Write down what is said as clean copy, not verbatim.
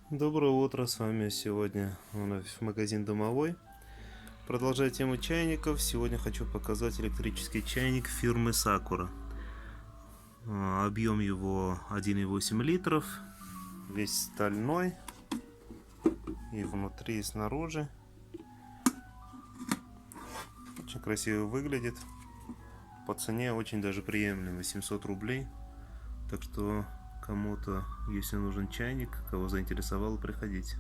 Доброе утро, с вами сегодня вновь магазин Домовой. Продолжая тему чайников, сегодня хочу показать электрический чайник фирмы Sakura. Объем его 1,8 литров, весь стальной и внутри и снаружи. Очень красиво выглядит, по цене очень даже приемлемо, 700 рублей. Так что кому-то, если нужен чайник, кого заинтересовало, приходите.